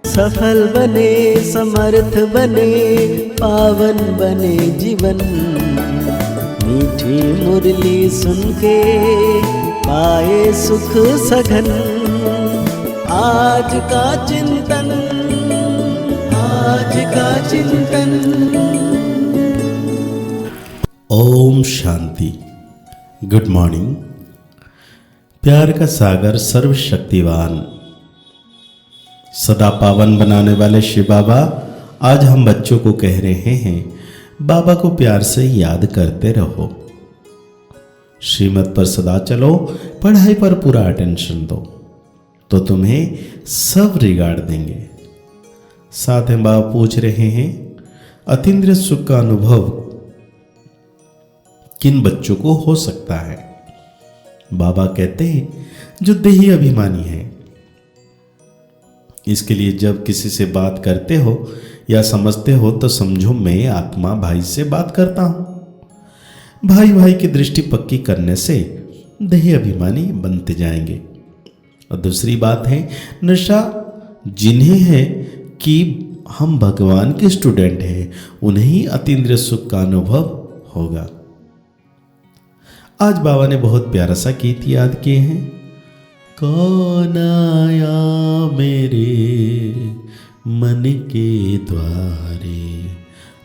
सफल बने, समर्थ बने, पावन बने जीवन। मीठी मुरली सुन के पाए सुख सघन। आज का चिंतन, आज का चिंतन। ओम शांति। Good morning. प्यार का सागर सर्वशक्तिवान सदा पावन बनाने वाले शिव बाबा आज हम बच्चों को कह रहे हैं, बाबा को प्यार से याद करते रहो, श्रीमत पर सदा चलो, पढ़ाई पर पूरा अटेंशन दो तो तुम्हें सब रिगार्ड देंगे। साथ में बाबा पूछ रहे हैं, अतीन्द्रिय सुख का अनुभव किन बच्चों को हो सकता है? बाबा कहते हैं, जो देही अभिमानी है। इसके लिए जब किसी से बात करते हो या समझते हो तो समझो मैं आत्मा भाई से बात करता हूं। भाई भाई की दृष्टि पक्की करने से देही अभिमानी बनते जाएंगे। और दूसरी बात है, नशा जिन्हें है कि हम भगवान के स्टूडेंट हैं, उन्हें ही अतीन्द्रिय सुख का अनुभव होगा। आज बाबा ने बहुत प्यारा सा गीत याद किए हैं। कौन आया मेरे मन के द्वारे,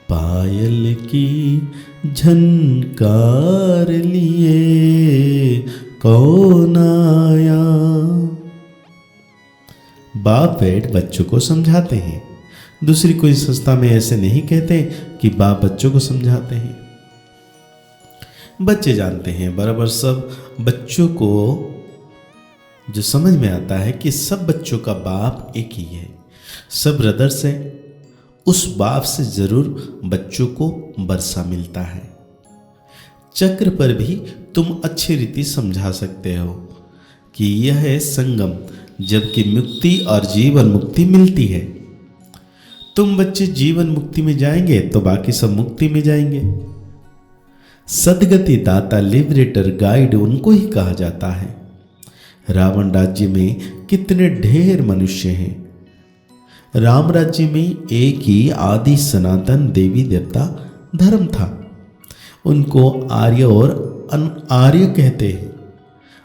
पायल की झनकार लिए कौन आया। बाप बैठ बच्चों को समझाते हैं। दूसरी कोई संस्था में ऐसे नहीं कहते कि बाप बच्चों को समझाते हैं। बच्चे जानते हैं बराबर। सब बच्चों को जो समझ में आता है कि सब बच्चों का बाप एक ही है, सब ब्रदर्स है, उस बाप से जरूर बच्चों को वर्षा मिलता है। चक्र पर भी तुम अच्छी रीति समझा सकते हो कि यह है संगम, जबकि मुक्ति और जीवन मुक्ति मिलती है। तुम बच्चे जीवन मुक्ति में जाएंगे तो बाकी सब मुक्ति में जाएंगे। सदगति दाता, लिबरेटर, गाइड उनको ही कहा जाता है। रावण राज्य में कितने ढेर मनुष्य हैं। राम राज्य में एक ही आदि सनातन देवी देवता धर्म था। उनको आर्य और अनआर्य कहते हैं।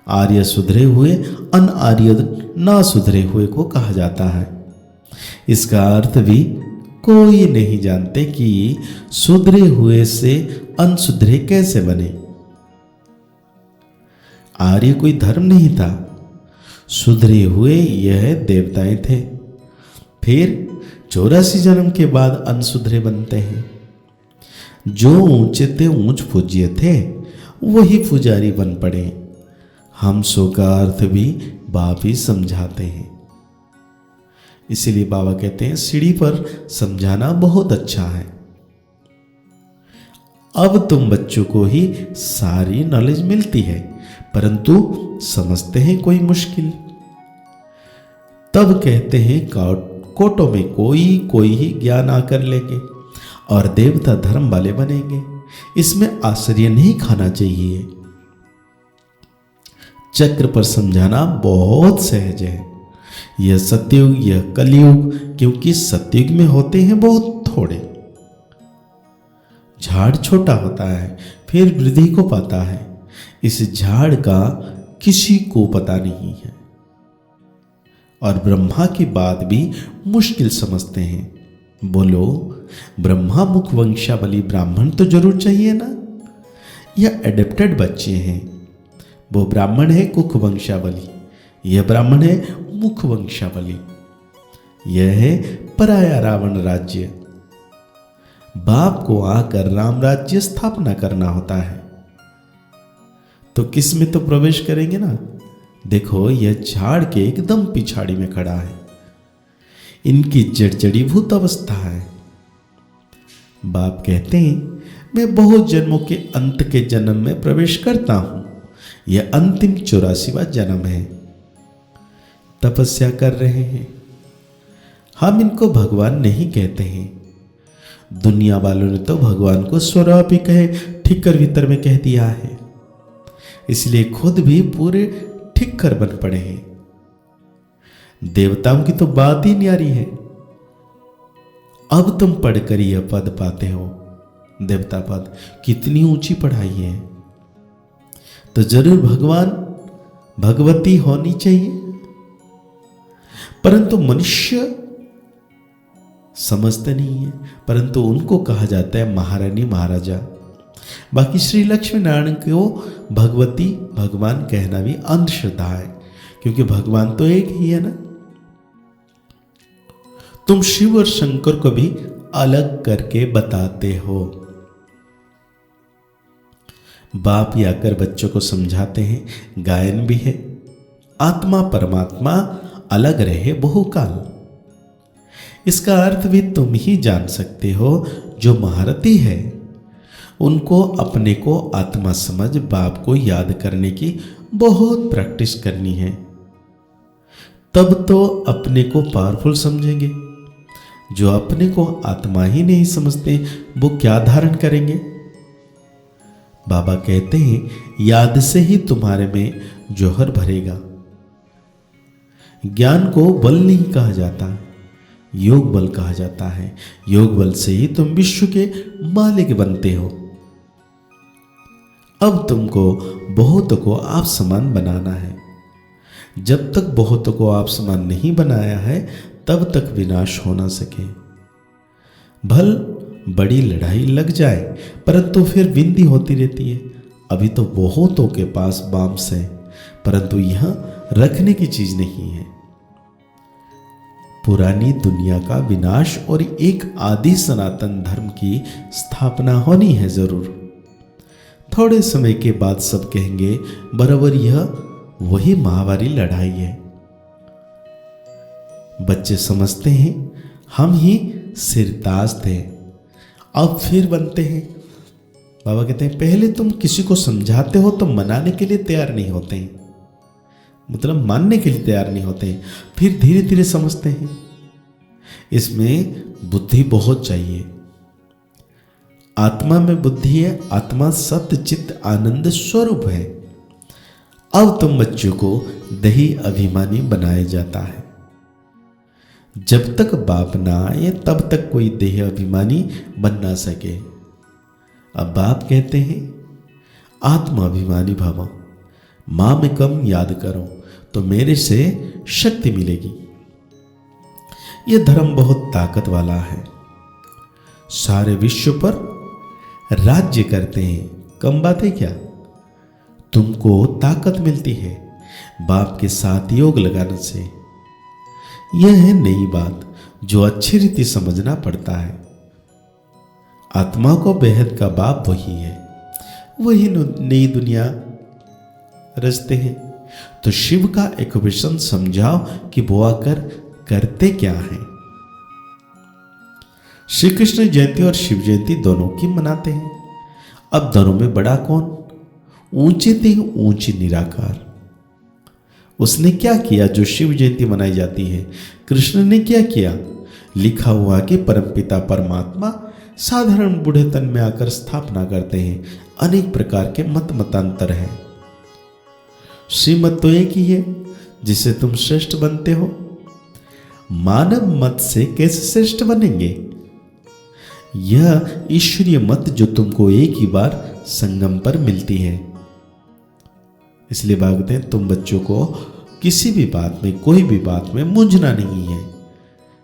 आर्य सुधरे हुए, अनआर्य ना सुधरे हुए को कहा जाता है। इसका अर्थ भी कोई नहीं जानते कि सुधरे हुए से अनसुधरे कैसे बने। आर्य कोई धर्म नहीं था, सुधरे हुए यह देवताएं थे। फिर 84 जन्म के बाद अनसुधरे बनते हैं। जो ऊंचे थे, ऊंच पूज्य थे, वही पुजारी बन पड़े। हम सो का अर्थ भी बाप ही समझाते हैं। इसीलिए बाबा कहते हैं, सीढ़ी पर समझाना बहुत अच्छा है। अब तुम बच्चों को ही सारी नॉलेज मिलती है, परंतु समझते हैं कोई मुश्किल। तब कहते हैं कोटों में कोई ही ज्ञान आकर लेंगे और देवता धर्म वाले बनेंगे। इसमें आश्चर्य नहीं खाना चाहिए। चक्र पर समझाना बहुत सहज है। यह सतयुग, यह कलयुग, क्योंकि सतयुग में होते हैं बहुत थोड़े। झाड़ छोटा होता है, फिर वृद्धि को पाता है। इस झाड़ का किसी को पता नहीं है। और ब्रह्मा की बात भी मुश्किल समझते हैं। बोलो, ब्रह्मा मुख वंशावली ब्राह्मण तो जरूर चाहिए ना। यह एडेप्टेड बच्चे हैं। वो ब्राह्मण है कुख वंशावली, यह ब्राह्मण है मुख वंशावली। यह है पराया रावण राज्य। बाप को आकर राम राज्य स्थापना करना होता है। तो किस में तो प्रवेश करेंगे ना। देखो, यह झाड़ के एकदम पिछाड़ी में खड़ा है। इनकी जड़जड़ीभूत अवस्था है। बाप कहते हैं, मैं बहुत जन्मों के अंत के जन्म में प्रवेश करता हूं। यह अंतिम 84वां जन्म है। तपस्या कर रहे हैं। हम इनको भगवान नहीं कहते हैं। दुनिया वालों ने तो भगवान को स्वरूप ही कहे ठिक्कर भीतर में कह दिया है। इसलिए खुद भी पूरे ठिक्कर बन पड़े हैं। देवताओं की तो बात ही न्यारी है। अब तुम पढ़कर यह पद पाते हो। देवता पद कितनी ऊंची पढ़ाई है। तो जरूर भगवान भगवती होनी चाहिए, परंतु मनुष्य समझते नहीं है, परंतु उनको कहा जाता है महारानी महाराजा। बाकी श्री लक्ष्मी नारायण को भगवती भगवान कहना भी अंधश्रद्धा है, क्योंकि भगवान तो एक ही है ना। तुम शिव और शंकर को भी अलग करके बताते हो। बाप आकर बच्चों को समझाते हैं, गायन भी है, आत्मा परमात्मा अलग रहे बहुकाल। इसका अर्थ भी तुम ही जान सकते हो। जो महारथी है उनको अपने को आत्मा समझ बाप को याद करने की बहुत प्रैक्टिस करनी है, तब तो अपने को पावरफुल समझेंगे। जो अपने को आत्मा ही नहीं समझते वो क्या धारण करेंगे। बाबा कहते हैं, याद से ही तुम्हारे में जौहर भरेगा। ज्ञान को बल नहीं कहा जाता, योग बल कहा जाता है। योग बल से ही तुम विश्व के मालिक बनते हो। अब तुमको बहुत को आप समान बनाना है। जब तक बहुत को आप समान नहीं बनाया है, तब तक विनाश हो ना सके। भल बड़ी लड़ाई लग जाए, परंतु फिर विंदी होती रहती है। अभी तो बहुतों के पास बाम्स है, परंतु यहां रखने की चीज नहीं है। पुरानी दुनिया का विनाश और एक आदि सनातन धर्म की स्थापना होनी है जरूर। थोड़े समय के बाद सब कहेंगे, बराबर यह वही माहवारी लड़ाई है। बच्चे समझते हैं हम ही सिरताज थे, अब फिर बनते हैं। बाबा कहते हैं, पहले तुम किसी को समझाते हो तो मनाने के लिए तैयार नहीं होते हैं, मतलब मानने के लिए तैयार नहीं होते हैं, फिर धीरे धीरे समझते हैं। इसमें बुद्धि बहुत चाहिए। आत्मा में बुद्धि है, आत्मा सत्य चित्त आनंद स्वरूप है। अब तुम बच्चों को दही अभिमानी बनाया जाता है। जब तक बाप ना आए तब तक कोई देह अभिमानी बन ना सके। अब बाप कहते हैं, आत्मा अभिमानी भवो, मां में कम याद करो तो मेरे से शक्ति मिलेगी। यह धर्म बहुत ताकत वाला है। सारे विश्व पर राज्य करते हैं, कम बात है क्या। तुमको ताकत मिलती है बाप के साथ योग लगाने से। यह है नई बात जो अच्छी रीति समझना पड़ता है। आत्मा को बेहद का बाप वही है, वही नई दुनिया रचते हैं। तो शिव का इक्वेशन समझाओ कि वो आकर करते क्या है। श्री कृष्ण जयंती और शिव जयंती दोनों की मनाते हैं। अब दोनों में बड़ा कौन। ऊंचे थे ऊंची निराकार। उसने क्या किया जो शिव जयंती मनाई जाती है। कृष्ण ने क्या किया। लिखा हुआ कि परमपिता परमात्मा साधारण बूढ़ेतन में आकर स्थापना करते हैं। अनेक प्रकार के मतांतर है। श्रीमत तो एक ही है जिससे तुम श्रेष्ठ बनते हो। मानव मत से कैसे श्रेष्ठ बनेंगे। यह ईश्वरीय मत जो तुमको एक ही बार संगम पर मिलती है। इसलिए भागते हैं, तुम बच्चों को किसी भी बात में कोई भी बात में मूंझना नहीं है।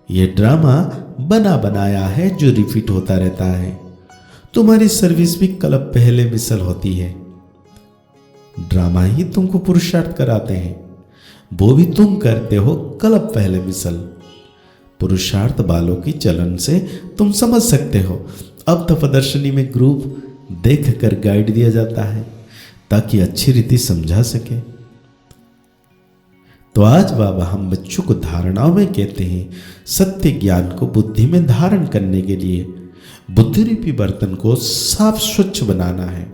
यह ड्रामा बना बनाया है जो रिपीट होता रहता है। तुम्हारी सर्विस भी कल पहले मिसल होती है। ड्रामा ही तुमको पुरुषार्थ कराते हैं, वो भी तुम करते हो कल पहले मिसल। पुरुषार्थ बालों की चलन से तुम समझ सकते हो। अब तो प्रदर्शनी में ग्रुप देख कर गाइड दिया जाता है ताकि अच्छी रीति समझा सके। तो आज बाबा हम बच्चों को धारणाओं में कहते हैं, सत्य ज्ञान को बुद्धि में धारण करने के लिए बुद्धि रूपी बर्तन को साफ स्वच्छ बनाना है।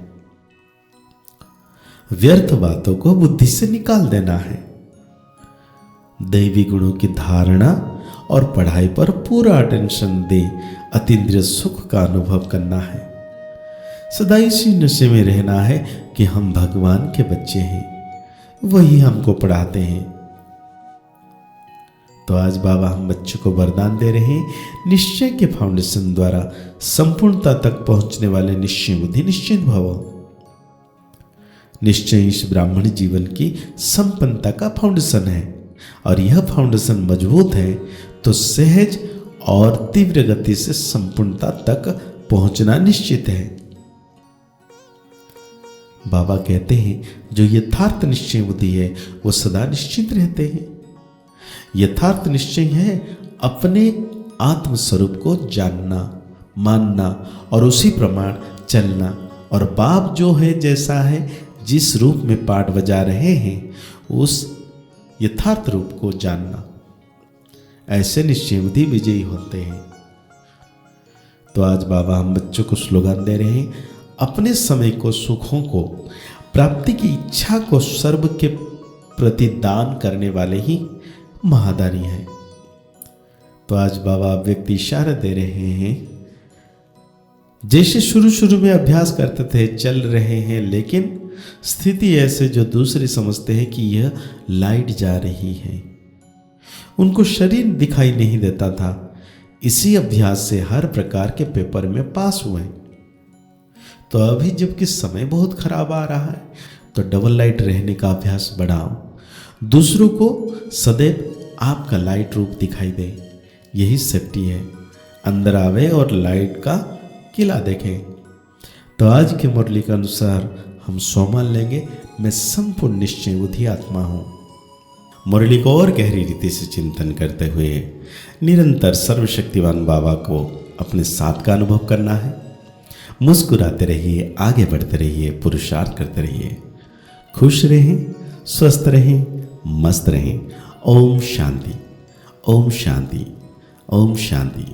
व्यर्थ बातों को बुद्धि से निकाल देना है। दैवी गुणों की धारणा और पढ़ाई पर पूरा अटेंशन दे अतीन्द्रिय सुख का अनुभव करना है। सदा इसी नशे में रहना है कि हम भगवान के बच्चे हैं, वही हमको पढ़ाते हैं। तो आज बाबा हम बच्चों को वरदान दे रहे हैं, निश्चय के फाउंडेशन द्वारा संपूर्णता तक पहुंचने वाले निश्चय बुद्धि निश्चित भव। निश्चय इस ब्राह्मण जीवन की संपन्नता का फाउंडेशन है, और यह फाउंडेशन मजबूत है तो सहज और तीव्र गति से संपूर्णता तक पहुंचना निश्चित है। बाबा कहते हैं जो यथार्थ निश्चय बुद्धि है वो सदा निश्चित रहते हैं। यथार्थ निश्चय है अपने आत्म स्वरूप को जानना, मानना और उसी प्रमाण चलना, और बाप जो है जैसा है, जिस रूप में पाठ बजा रहे हैं उस यथार्थ रूप को जानना। ऐसे निश्चय बुद्धि विजयी होते हैं। तो आज बाबा हम बच्चों को स्लोगन दे रहे हैं, अपने समय को, सुखों को, प्राप्ति की इच्छा को सर्व के प्रति दान करने वाले ही महादानी है। तो आज बाबा व्यक्ति इशारा दे रहे हैं, जैसे शुरू शुरू में अभ्यास करते थे, चल रहे हैं, लेकिन स्थिति ऐसे जो दूसरे समझते हैं कि यह लाइट जा रही है, उनको शरीर दिखाई नहीं देता था। इसी अभ्यास से हर प्रकार के पेपर में पास हुए। तो अभी जबकि समय बहुत खराब आ रहा है तो डबल लाइट रहने का अभ्यास बढ़ाओ, दूसरों को सदैव आपका लाइट रूप दिखाई दे। यही सेफ्टी है, अंदर आवे और लाइट का किला देखें। तो आज के मुरली के अनुसार हम सोमान लेंगे, मैं संपूर्ण निश्चय बुद्धि आत्मा हूँ। मुरली को और गहरी रीति से चिंतन करते हुए निरंतर सर्वशक्तिवान बाबा को अपने साथ का अनुभव करना है। मुस्कुराते रहिए, आगे बढ़ते रहिए, पुरुषार्थ करते रहिए, खुश रहें, स्वस्थ रहें, मस्त रहें। ओम शांति, ओम शांति, ओम शांति।